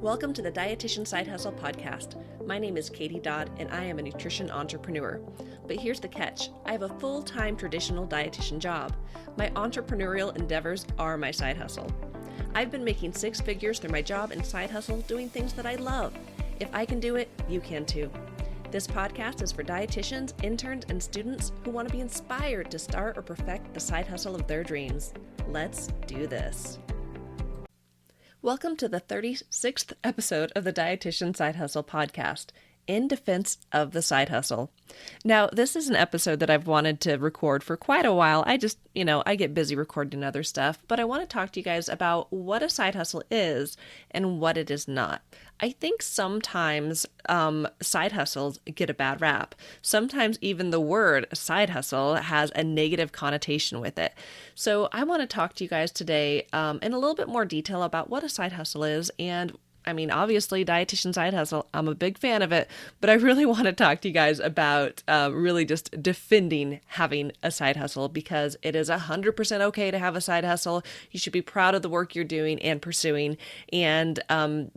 Welcome to the Dietitian Side Hustle podcast. My name is Katie Dodd, and I am a nutrition entrepreneur. But here's the catch. I have a full-time traditional dietitian job. My entrepreneurial endeavors are my side hustle. I've been making six figures through my job and side hustle doing things that I love. If I can do it, you can too. This podcast is for dietitians, interns, and students who want to be inspired to start or perfect the side hustle of their dreams. Let's do this. Welcome to the 36th episode of the Dietitian Side Hustle podcast, in defense of the side hustle. Now, this is an episode that I've wanted to record for quite a while. I get busy recording other stuff, but I want to talk to you guys about what a side hustle is and what it is not. I think sometimes side hustles get a bad rap. Sometimes even the word side hustle has a negative connotation with it. So I want to talk to you guys today in a little bit more detail about what a side hustle is. And obviously, dietitian side hustle, I'm a big fan of it, but I really want to talk to you guys about really just defending having a side hustle, because it is 100% okay to have a side hustle. You should be proud of the work you're doing and pursuing, and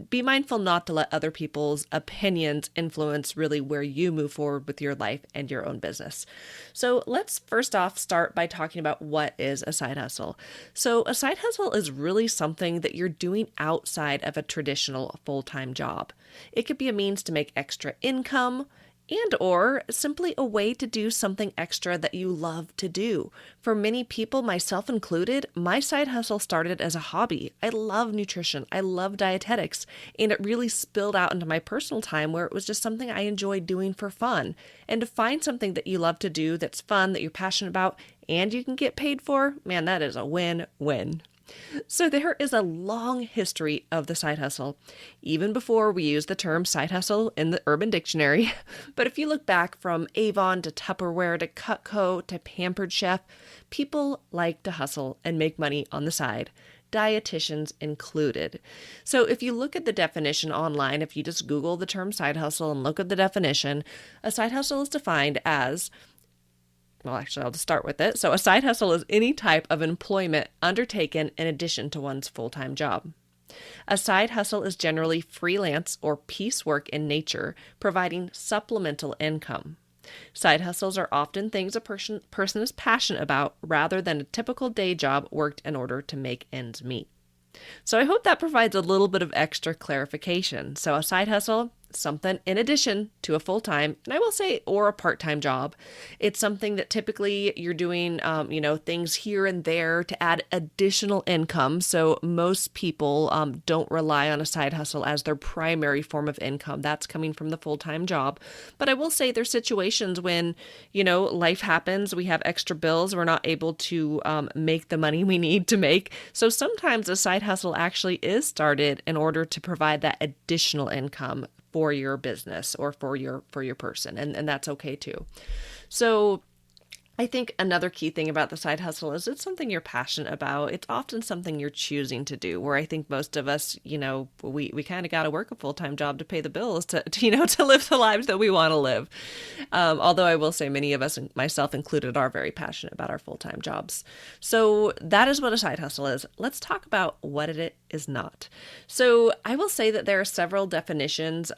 be mindful not to let other people's opinions influence really where you move forward with your life and your own business. So let's first off start by talking about what is a side hustle. So a side hustle is really something that you're doing outside of a traditional full-time job. It could be a means to make extra income and or simply a way to do something extra that you love to do. For many people, myself included, my side hustle started as a hobby. I love nutrition. I love dietetics, and it really spilled out into my personal time where it was just something I enjoyed doing for fun. And to find something that you love to do that's fun, that you're passionate about, and you can get paid for, man, that is a win-win. So there is a long history of the side hustle, even before we use the term side hustle in the Urban Dictionary. But if you look back from Avon to Tupperware to Cutco to Pampered Chef, people like to hustle and make money on the side, dietitians included. So if you look at the definition online, if you just Google the term side hustle and look at the definition, a side hustle is defined as I'll just start with it. So a side hustle is any type of employment undertaken in addition to one's full-time job. A side hustle is generally freelance or piecework in nature, providing supplemental income. Side hustles are often things a person is passionate about rather than a typical day job worked in order to make ends meet. So I hope that provides a little bit of extra clarification. So a side hustle, something in addition to a full-time, and I will say, or a part-time job. It's something that typically you're doing, things here and there to add additional income. So most people don't rely on a side hustle as their primary form of income. That's coming from the full-time job. But I will say there's situations when, life happens, we have extra bills, we're not able to make the money we need to make. So sometimes a side hustle actually is started in order to provide that additional income for your business or for your person. And that's okay too. So I think another key thing about the side hustle is it's something you're passionate about. It's often something you're choosing to do, where I think most of us, we kind of got to work a full-time job to pay the bills to live the lives that we want to live. Although I will say many of us, myself included, are very passionate about our full-time jobs. So that is what a side hustle is. Let's talk about what it is not. So I will say that there are several definitions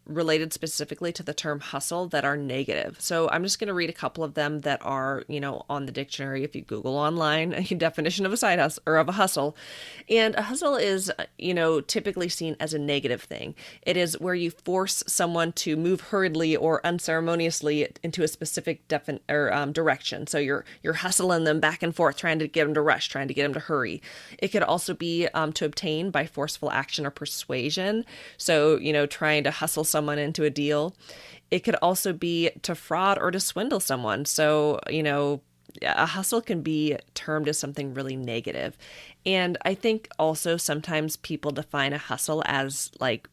related specifically to the term hustle that are negative. So I'm just going to read a couple of them that are, on the dictionary. If you Google online, a definition of a side hustle or of a hustle. And a hustle is, typically seen as a negative thing. It is where you force someone to move hurriedly or unceremoniously into a specific direction. So you're hustling them back and forth, trying to get them to rush, trying to get them to hurry. It could also be to obtain by forceful action or persuasion. So, trying to hustle someone into a deal. It could also be to fraud or to swindle someone. So, a hustle can be termed as something really negative. And I think also sometimes people define a hustle as like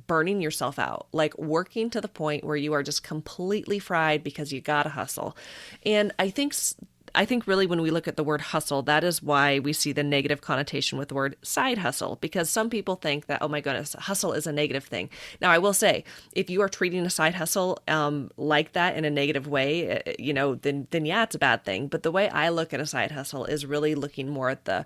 burning yourself out, like working to the point where you are just completely fried because you gotta hustle. And I think I think really when we look at the word hustle, that is why we see the negative connotation with the word side hustle, because some people think that, oh my goodness, hustle is a negative thing. Now, I will say, if you are treating a side hustle like that in a negative way, then yeah, it's a bad thing. But the way I look at a side hustle is really looking more at the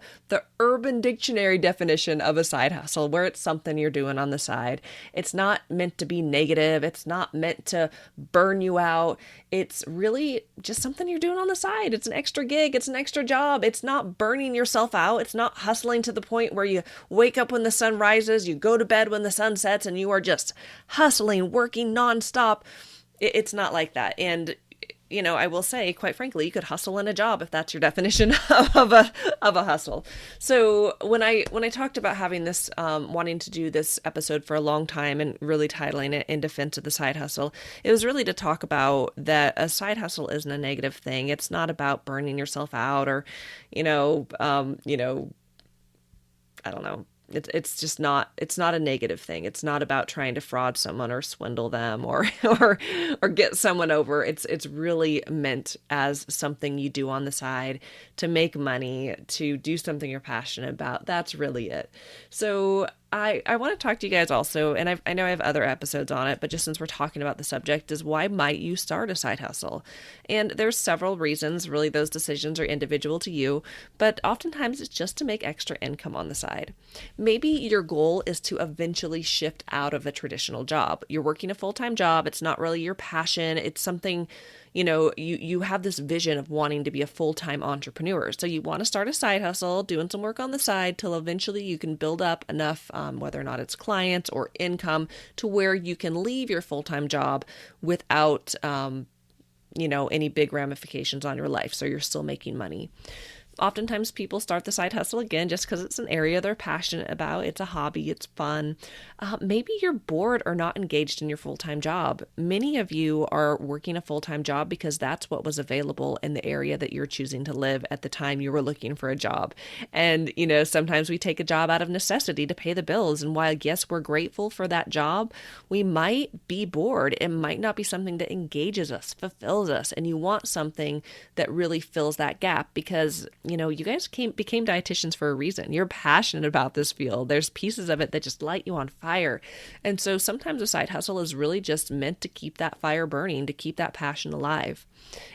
Urban Dictionary definition of a side hustle, where it's something you're doing on the side. It's not meant to be negative. It's not meant to burn you out. It's really just something you're doing on the side. It's an extra gig. It's an extra job. It's not burning yourself out. It's not hustling to the point where you wake up when the sun rises, you go to bed when the sun sets, and you are just hustling, working nonstop. It's not like that. And I will say, quite frankly, you could hustle in a job if that's your definition of a hustle. So when I talked about having this, wanting to do this episode for a long time and really titling it In Defense of the Side Hustle, it was really to talk about that a side hustle isn't a negative thing. It's not about burning yourself out or, I don't know. It's not a negative thing. It's not about trying to fraud someone or swindle them or get someone over. It's really meant as something you do on the side to make money, to do something you're passionate about. That's really it. So I want to talk to you guys also, and I know I have other episodes on it, but just since we're talking about the subject, is why might you start a side hustle? And there's several reasons. Really, those decisions are individual to you, but oftentimes it's just to make extra income on the side. Maybe your goal is to eventually shift out of a traditional job. You're working a full-time job. It's not really your passion. It's something, you have this vision of wanting to be a full-time entrepreneur. So you want to start a side hustle, doing some work on the side till eventually you can build up enough, whether or not it's clients or income, to where you can leave your full-time job without, any big ramifications on your life. So you're still making money. Oftentimes people start the side hustle again just because it's an area they're passionate about. It's a hobby. It's fun. Maybe you're bored or not engaged in your full-time job. Many of you are working a full-time job because that's what was available in the area that you're choosing to live at the time you were looking for a job. And, sometimes we take a job out of necessity to pay the bills. And while, yes, we're grateful for that job, we might be bored. It might not be something that engages us, fulfills us. And you want something that really fills that gap because you guys became dietitians for a reason. You're passionate about this field. There's pieces of it that just light you on fire. And so sometimes a side hustle is really just meant to keep that fire burning, to keep that passion alive.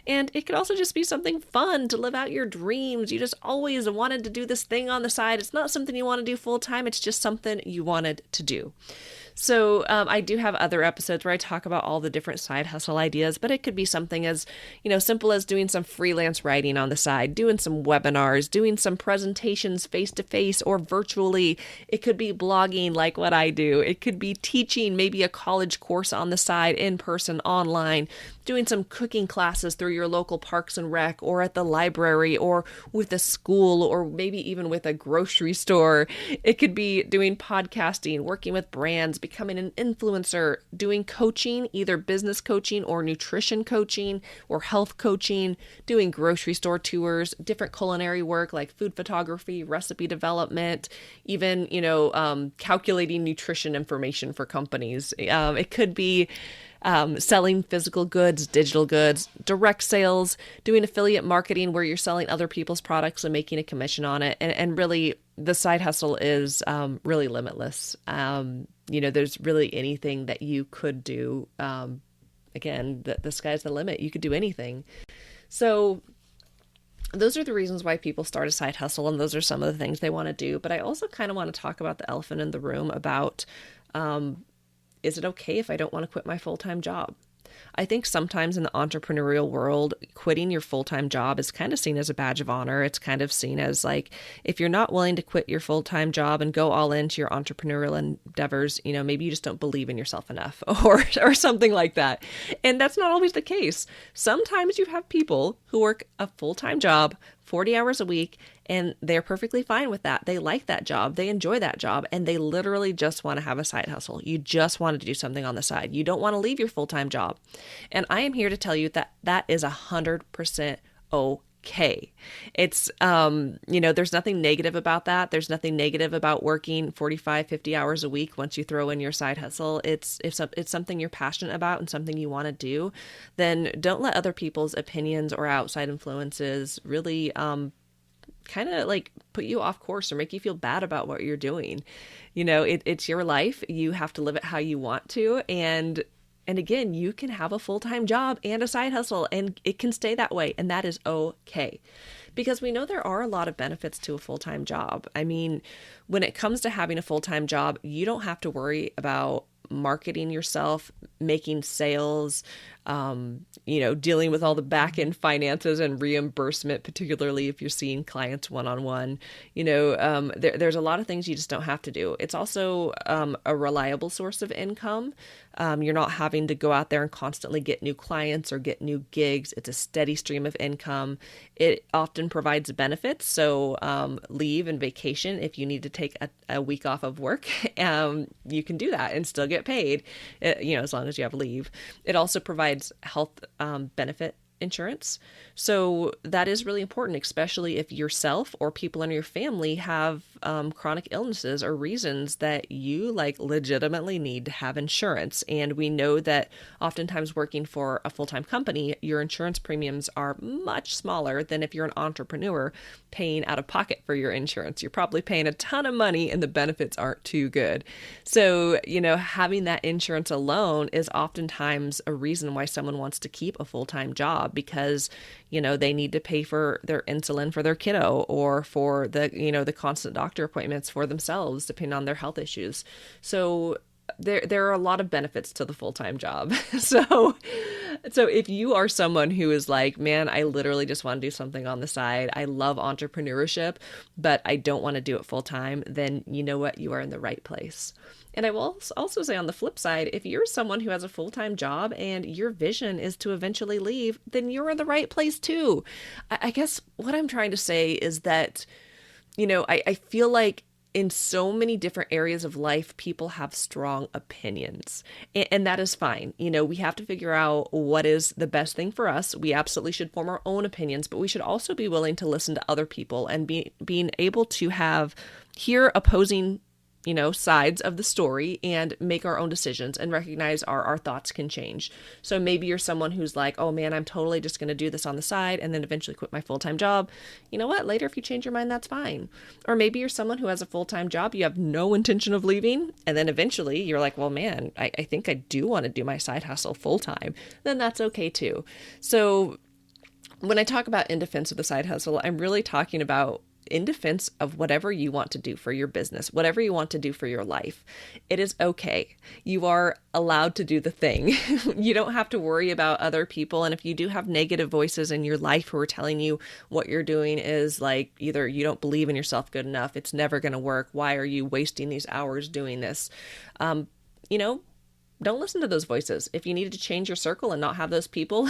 And it could also just be something fun to live out your dreams. You just always wanted to do this thing on the side. It's not something you want to do full time. It's just something you wanted to do. So I do have other episodes where I talk about all the different side hustle ideas, but it could be something as, simple as doing some freelance writing on the side, doing some webinars, doing some presentations face-to-face or virtually. It could be blogging like what I do. It could be teaching maybe a college course on the side, in person, online, doing some cooking classes through your local Parks and Rec or at the library or with a school or maybe even with a grocery store. It could be doing podcasting, working with brands, becoming an influencer, doing coaching, either business coaching or nutrition coaching or health coaching, doing grocery store tours, different culinary work like food photography, recipe development, even, calculating nutrition information for companies. It could be selling physical goods, digital goods, direct sales, doing affiliate marketing where you're selling other people's products and making a commission on it. And really, the side hustle is really limitless. There's really anything that you could do. Again, the sky's the limit. You could do anything. So those are the reasons why people start a side hustle, and those are some of the things they want to do. But I also kind of want to talk about the elephant in the room about is it okay if I don't want to quit my full-time job? I think sometimes in the entrepreneurial world, quitting your full-time job is kind of seen as a badge of honor. It's kind of seen as like, if you're not willing to quit your full-time job and go all into your entrepreneurial endeavors, maybe you just don't believe in yourself enough or something like that. And that's not always the case. Sometimes you have people who work a full-time job, 40 hours a week, and they're perfectly fine with that. They like that job. They enjoy that job. And they literally just want to have a side hustle. You just want to do something on the side. You don't want to leave your full-time job. And I am here to tell you that that is 100% okay. okay. It's, there's nothing negative about that. There's nothing negative about working 45, 50 hours a week once you throw in your side hustle. If it's something you're passionate about and something you want to do, then don't let other people's opinions or outside influences really kind of like put you off course or make you feel bad about what you're doing. It's your life. You have to live it how you want to. And again, you can have a full-time job and a side hustle, and it can stay that way. And that is okay. Because we know there are a lot of benefits to a full-time job. I mean, when it comes to having a full-time job, you don't have to worry about marketing yourself, making sales, dealing with all the back end finances and reimbursement, particularly if you're seeing clients one-on-one. There's a lot of things you just don't have to do. It's also a reliable source of income. You're not having to go out there and constantly get new clients or get new gigs. It's a steady stream of income. It often provides benefits. So leave and vacation, if you need to take a week off of work, you can do that and still get paid, as long as you have leave. It also provides health benefit insurance. So that is really important, especially if yourself or people in your family have chronic illnesses or reasons that you legitimately need to have insurance. And we know that oftentimes working for a full-time company, your insurance premiums are much smaller than if you're an entrepreneur paying out of pocket for your insurance. You're probably paying a ton of money and the benefits aren't too good. So, having that insurance alone is oftentimes a reason why someone wants to keep a full-time job, because they need to pay for their insulin for their kiddo or for the constant doctor appointments for themselves, depending on their health issues. So there are a lot of benefits to the full-time job. So if you are someone who is like, man, I literally just want to do something on the side, I love entrepreneurship, but I don't want to do it full-time, then you know what? You are in the right place. And I will also say on the flip side, if you're someone who has a full-time job and your vision is to eventually leave, then you're in the right place too. I guess what I'm trying to say is that, I feel like in so many different areas of life, people have strong opinions, and that is fine. We have to figure out what is the best thing for us. We absolutely should form our own opinions, but we should also be willing to listen to other people and being able to hear opposing sides of the story and make our own decisions and recognize our thoughts can change. So maybe you're someone who's like, oh man, I'm totally just going to do this on the side and then eventually quit my full-time job. You know what? Later, if you change your mind, that's fine. Or maybe you're someone who has a full-time job, you have no intention of leaving, and then eventually you're like, well, man, I think I do want to do my side hustle full-time. Then that's okay too. So when I talk about in defense of the side hustle, I'm really talking about in defense of whatever you want to do for your business, whatever you want to do for your life. It is okay. You are allowed to do the thing. You don't have to worry about other people. And if you do have negative voices in your life who are telling you what you're doing is like, either you don't believe in yourself good enough, it's never going to work, why are you wasting these hours doing this? Don't listen to those voices. If you needed to change your circle and not have those people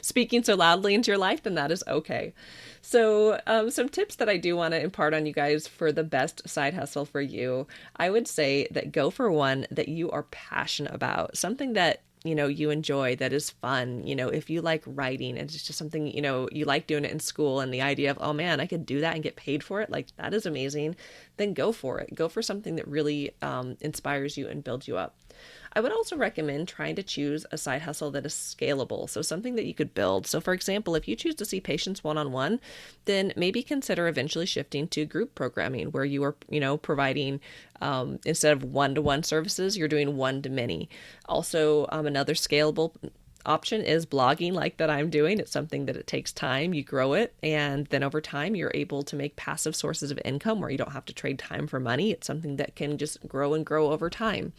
speaking so loudly into your life, then that is okay. So some tips that I do want to impart on you guys for the best side hustle for you. I would say that go for one that you are passionate about, something that you enjoy, that is fun. If you like writing and it's just something, you like doing it in school, and the idea of, oh man, I could do that and get paid for it, like that is amazing, then go for it. Go for something that really inspires you and builds you up. I would also recommend trying to choose a side hustle that is scalable, so something that you could build. So for example, if you choose to see patients one-on-one, then maybe consider eventually shifting to group programming where you are, providing, instead of one-to-one services, you're doing one-to-many. Also, another scalable option is blogging like that I'm doing. It's something that it takes time, you grow it, and then over time you're able to make passive sources of income where you don't have to trade time for money. It's something that can just grow and grow over time.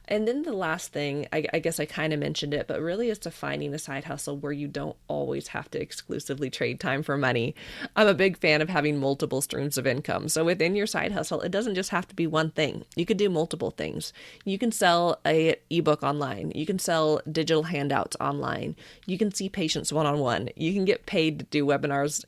And then the last thing, I guess I kind of mentioned it, but really is to finding a side hustle where you don't always have to exclusively trade time for money. I'm a big fan of having multiple streams of income. So within your side hustle, it doesn't just have to be one thing. You could do multiple things. You can sell an ebook online. You can sell digital handouts online. You can see patients one-on-one. You can get paid to do webinars,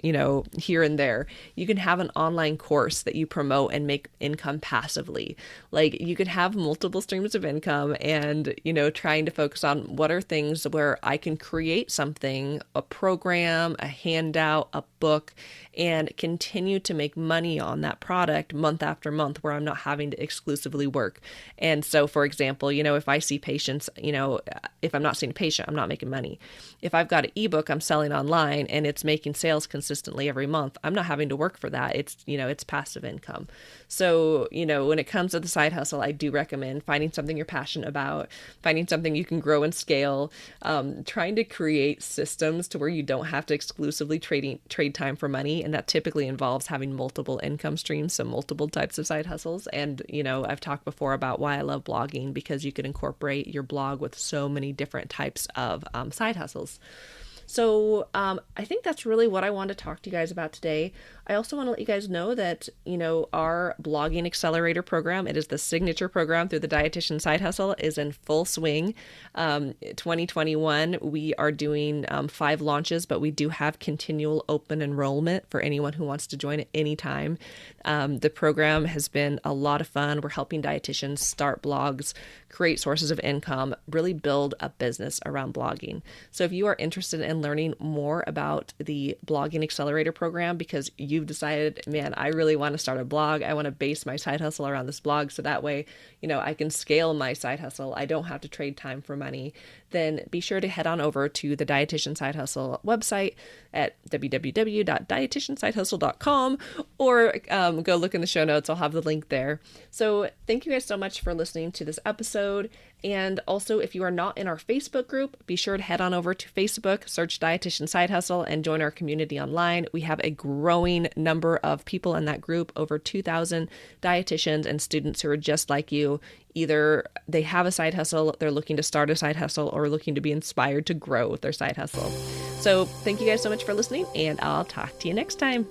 here and there. You can have an online course that you promote and make income passively. Like you could have multiple streams of income income and, trying to focus on what are things where I can create something, a program, a handout, a book, and continue to make money on that product month after month where I'm not having to exclusively work. And so, for example, if I see patients, if I'm not seeing a patient, I'm not making money. If I've got an ebook I'm selling online and it's making sales consistently every month, I'm not having to work for that. It's passive income. So, when it comes to the side hustle, I do recommend finding something you're passionate about, finding something you can grow and scale, trying to create systems to where you don't have to exclusively trade time for money. And that typically involves having multiple income streams, so multiple types of side hustles. And, I've talked before about why I love blogging, because you can incorporate your blog with so many different types of side hustles. So I think that's really what I wanted to talk to you guys about today. I also want to let you guys know that, our blogging accelerator program, it is the signature program through the Dietitian Side Hustle, is in full swing. 2021, we are doing 5 launches, but we do have continual open enrollment for anyone who wants to join at any time. The program has been a lot of fun. We're helping dietitians start blogs, create sources of income, really build a business around blogging. So if you are interested in learning more about the blogging accelerator program because you've decided, man, I really want to start a blog, I want to base my side hustle around this blog so that way, I can scale my side hustle, I don't have to trade time for money, then be sure to head on over to the Dietitian Side Hustle website at www.dietitiansidehustle.com or go look in the show notes. I'll have the link there. So thank you guys so much for listening to this episode. And also, if you are not in our Facebook group, be sure to head on over to Facebook, search Dietitian Side Hustle, and join our community online. We have a growing number of people in that group, over 2,000 dietitians and students who are just like you. Either they have a side hustle, they're looking to start a side hustle, or looking to be inspired to grow with their side hustle. So thank you guys so much for listening, and I'll talk to you next time.